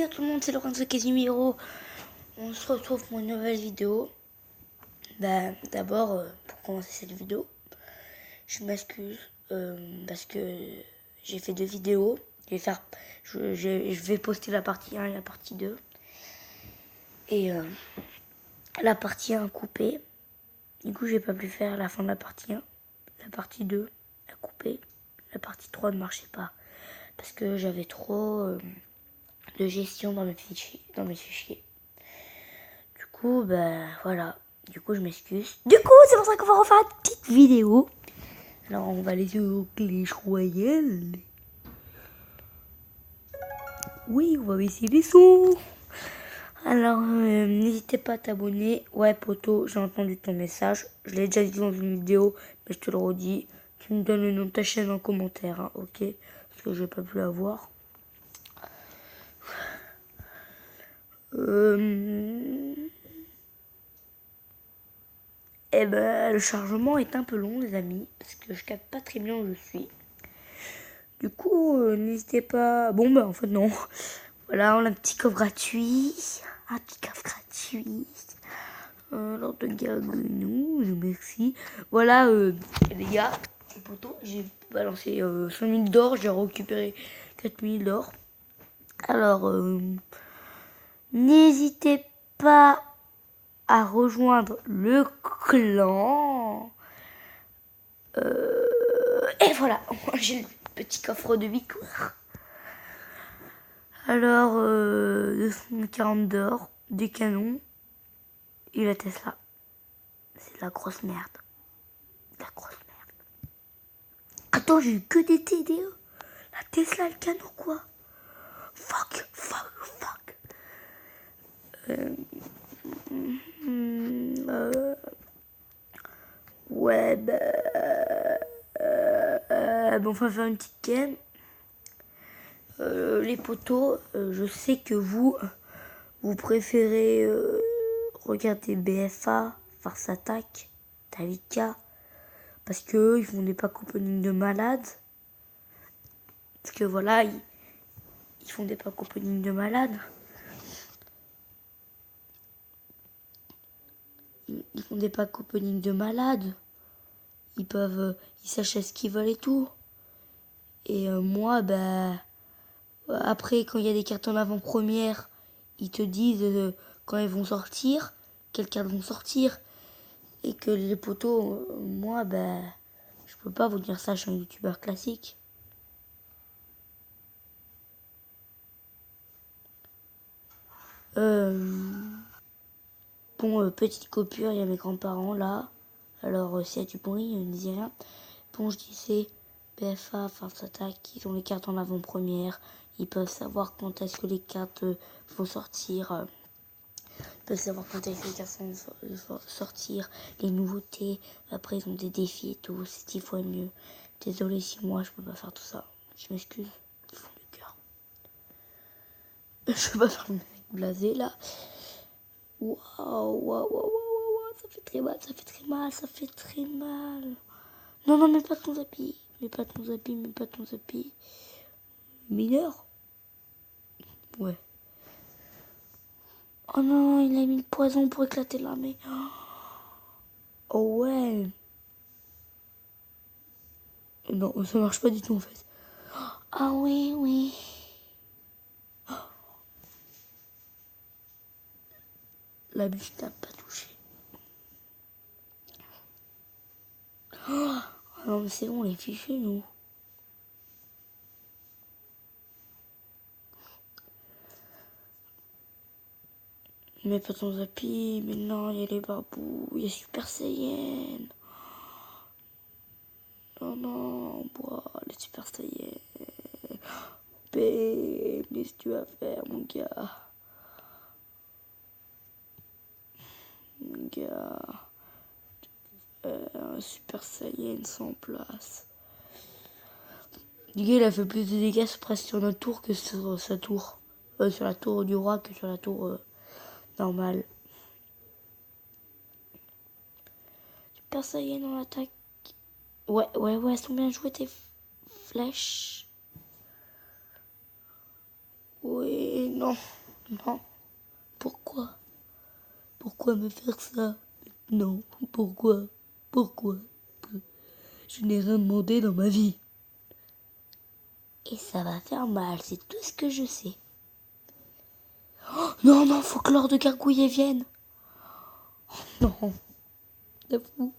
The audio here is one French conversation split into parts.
tout le monde, c'est Lorenzo Casimiro. On se retrouve pour une nouvelle vidéo. D'abord, pour commencer cette vidéo, je m'excuse parce que j'ai fait 2 vidéos. Je vais poster la partie 1 et la partie 2. Et la partie 1 coupée. Du coup, j'ai pas pu faire la fin de la partie 1. La partie 2 a coupé. La partie 3 ne marchait pas. Parce que j'avais trop de gestion dans mes fichiers. Du coup, voilà. Du coup, je m'excuse. Du coup, c'est pour ça qu'on va refaire une petite vidéo. Alors, on va aller au Clash Royale. Oui, on va baisser les sons. Alors, n'hésitez pas à t'abonner. Ouais, poto, j'ai entendu ton message. Je l'ai déjà dit dans une vidéo, mais je te le redis. Tu me donnes le nom de ta chaîne en commentaire, hein, ok? Parce que j'ai pas pu la voir. Le chargement est un peu long, les amis, parce que je capte pas très bien où je suis. Du coup, n'hésitez pas... en fait, non. Voilà, on a un petit coffre gratuit. Alors, de nous, merci. Voilà, les gars, les potos, j'ai balancé 5 000 d'or, j'ai récupéré 4 000 d'or. Alors, n'hésitez pas à rejoindre le clan. Et voilà, j'ai le petit coffre de victoire. Alors, 240 d'or, des canons et la Tesla. C'est de la grosse merde. Attends, j'ai eu que des TDE. La Tesla, le canon, quoi. Fuck. Ouais, on va faire une petite game. Les potos, je sais que vous préférez regarder BFA, Farce Attack, Talika, parce que ils font des pack opening de malades. Parce que voilà, ils font des pack opening de malades. Ils font des pack opening de malades. Ils s'achètent ce qu'ils veulent et tout. Et moi, après, quand il y a des cartes en avant-première, ils te disent quand elles vont sortir, quelles cartes vont sortir. Et que les potos, moi, je peux pas vous dire ça, je suis un youtubeur classique. Petite coupure, il y a mes grands-parents là. Alors, si y a du bruit, ne disais rien. Bon, je disais, BFA, Farce Attack, ils ont les cartes en avant-première. Ils peuvent savoir quand est-ce que les cartes vont sortir. Ils peuvent savoir quand est-ce que les cartes vont sortir. Les nouveautés. Après, ils ont des défis et tout. C'est 10 fois mieux. Désolé si moi, je peux pas faire tout ça. Je m'excuse. Du fond du cœur. Je peux pas faire le mec blasé là. Waouh. Ça fait très mal. Non, mets pas ton zappi. Mineur? Ouais. Oh non, il a mis le poison pour éclater l'armée. Oh ouais. Non, ça marche pas du tout en fait. Ah oui. La bûche n'a pas touché. Oh non, mais c'est bon, on est fichus, nous. Mais pas ton zappi, mais non, il y a les barbous, il y a Super Saiyan. Non, bois, les Super Saiyan. Qu'est-ce que tu vas faire, mon gars? Un Super Saiyan sans place. Le gars, il a fait plus de dégâts presque sur notre tour que sur sa tour. Sur la tour du roi que sur la tour normale. Super Saiyan en attaque. Ouais, elles sont bien jouées tes flèches. Oui, non. Non. Pourquoi? Pourquoi me faire ça? Non. Pourquoi? Pourquoi? Je n'ai rien demandé dans ma vie. Et ça va faire mal, c'est tout ce que je sais. Oh, non, non, faut que l'or de gargouiller vienne. Non. La fou.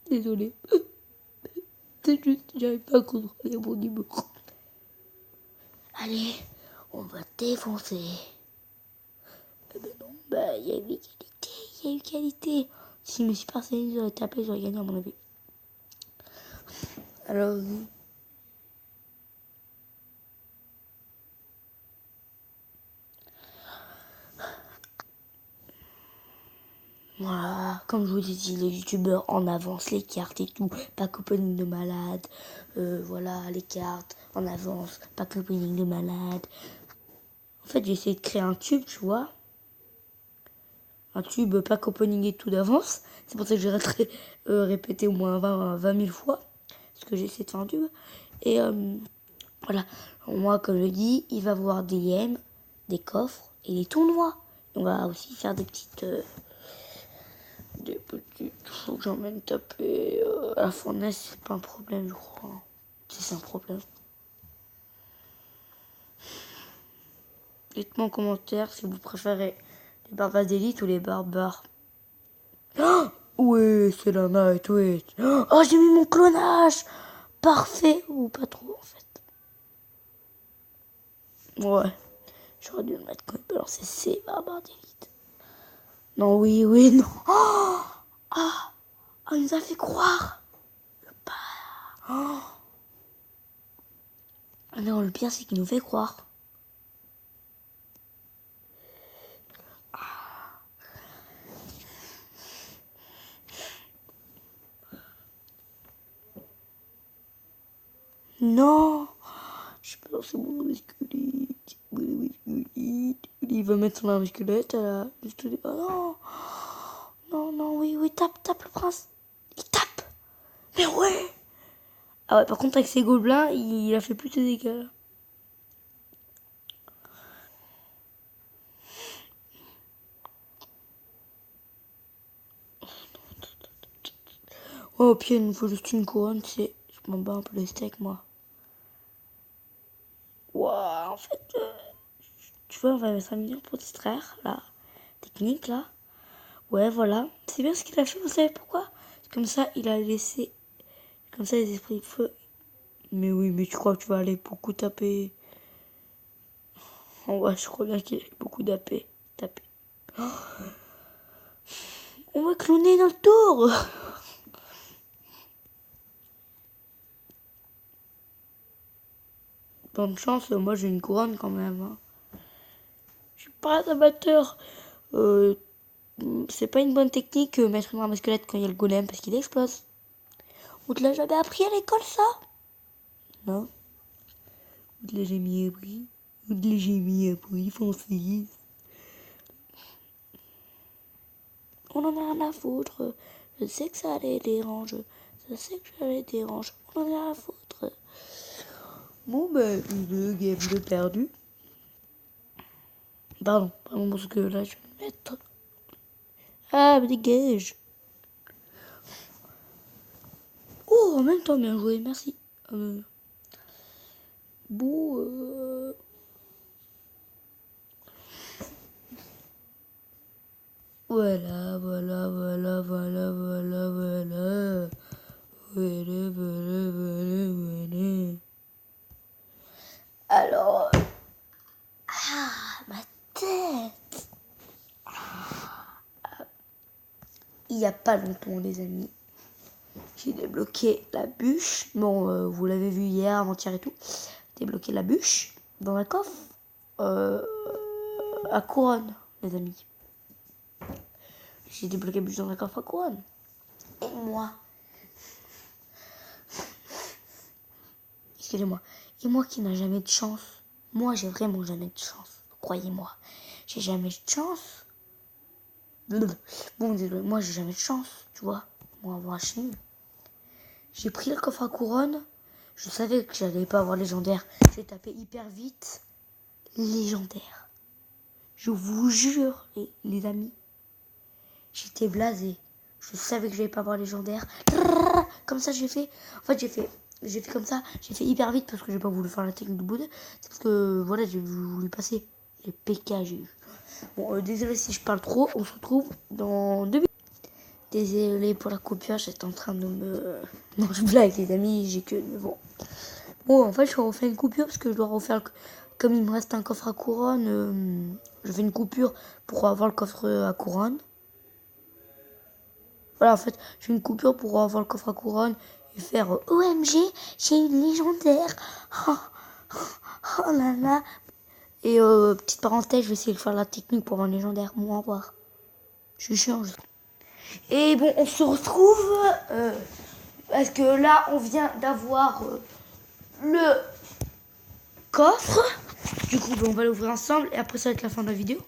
Désolé. C'est juste, j'arrive pas à contrôler mon humour. Allez, on va défoncer. Eh ben non, bah il y a eu égalité, il y a eu égalité. Si mes Super Saiyans auraient tapé, j'aurais gagné à mon avis. Alors, voilà, comme je vous ai dit, les youtubeurs en avance, les cartes et tout, pack opening de malade, voilà, les cartes en avance, pack opening de malade. En fait, j'ai essayé de créer un tube, tu vois. Un tube pack opening et tout d'avance. C'est pour ça que j'ai répété au moins 20 000 fois. Parce que j'ai essayé de faire un tube. Et voilà, moi, comme je dis, il va y avoir des yens, des coffres et des tournois. On va aussi faire des petites... faut que j'emmène taper à la fournaise, c'est pas un problème, je crois. Si c'est un problème. Dites-moi en commentaire si vous préférez les barbares d'élite ou les barbares. Oh oui, c'est la night, oui. Oh, j'ai mis mon clonage. Parfait, ou pas trop en fait. Ouais, j'aurais dû le mettre quand il balançait ces barbares d'élite. Non, oui, oui, non. Oh, ah, oh, il nous a fait croire. Oh. Non, le pire, c'est qu'il nous fait croire. Non, je peux lancer mon musculite. Il va mettre son arme squelette à la... Oh non. Non, non, oui, oui, tape le prince. Il tape. Mais ouais. Ah ouais, par contre, avec ses gobelins, il a fait plus de dégâts, là. Oh, au pied, il nous faut juste une couronne, c'est... Je m'en bats un peu les steaks, moi. Ouah, en fait... Tu vois, on va mettre un million pour distraire, la technique, là. Ouais, voilà. C'est bien ce qu'il a fait, vous savez pourquoi? Comme ça, il a laissé... Comme ça, les esprits de feu... Mais oui, mais tu crois que tu vas aller beaucoup taper? Oh, ouais, je crois bien qu'il a beaucoup taper. Oh, on va cloner notre tour. Bonne chance, moi j'ai une couronne quand même. Hein. Je suis pas un amateur. C'est pas une bonne technique mettre une arme squelette quand il y a le golem parce qu'il explose. On te l'a jamais appris à l'école ça? Non. On te l'a jamais appris. On te l'a jamais appris, Francis. On en a rien à foutre. Je sais que ça les dérange. Je sais que ça les dérange. On en a rien à foutre. Bon ben, le game de perdu. Pardon, parce que là je vais me mettre... Ah, mais dégage. Oh, en même temps, bien joué, merci. Bon, voilà. Alors, ma tête. Il n'y a pas longtemps, les amis, j'ai débloqué la bûche. Bon, vous l'avez vu hier, avant-hier et tout. Débloqué la bûche dans la coffre à couronne, les amis. J'ai débloqué la bûche dans la coffre à couronne. Et moi, excusez-moi, et moi qui n'a jamais de chance, moi j'ai vraiment jamais de chance, croyez-moi, j'ai jamais de chance. Bon, désolé, moi j'ai jamais de chance, tu vois, moi je suis nul. J'ai pris le coffre à couronne, je savais que j'allais pas avoir légendaire, j'ai tapé hyper vite, légendaire. Je vous jure, les amis, j'étais blasé. Je savais que je n'allais pas avoir légendaire. Comme ça, j'ai fait. En fait, j'ai fait comme ça. J'ai fait hyper vite parce que j'ai pas voulu faire la technique de Bouddha. C'est parce que voilà, j'ai voulu passer les PK. J'ai eu. Bon, désolé si je parle trop. On se retrouve dans 2 minutes. Désolé pour la coupure. J'étais en train de me. Non, je blague, les amis. J'ai que. Bon. Bon, en fait, je refais une coupure parce que je dois refaire. Comme il me reste un coffre à couronne, je fais une coupure pour avoir le coffre à couronne. Voilà, en fait, j'ai une coupure pour avoir le coffre à couronne et faire OMG, j'ai une légendaire. Oh, oh, oh là là. Et petite parenthèse, je vais essayer de faire la technique pour avoir une légendaire. Bon, au revoir. Je suis chiant. Et bon, on se retrouve parce que là, on vient d'avoir le coffre. Du coup, on va l'ouvrir ensemble et après, ça va être la fin de la vidéo.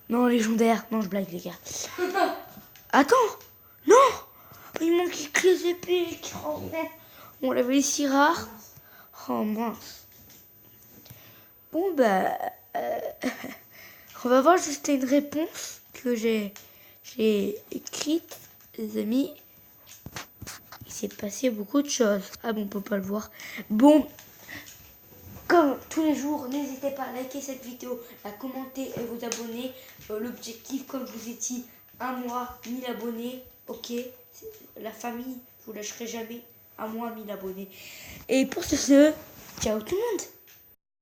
Non, légendaire. Non, je blague, les gars. Attends. Non. Il manque que les épées qui reviennent. On l'avait si rare. Oh mince. Bon, bah. On va voir juste une réponse que j'ai écrite, les amis. Il s'est passé beaucoup de choses. Ah bon, on peut pas le voir. Bon. Comme tous les jours, n'hésitez pas à liker cette vidéo, à commenter et vous abonner. L'objectif, comme je vous ai dit, 1 mois, 1000 abonnés. Ok, la famille, je vous lâcherai jamais. 1 mois, 1000 abonnés. Et pour ce, ciao tout le monde.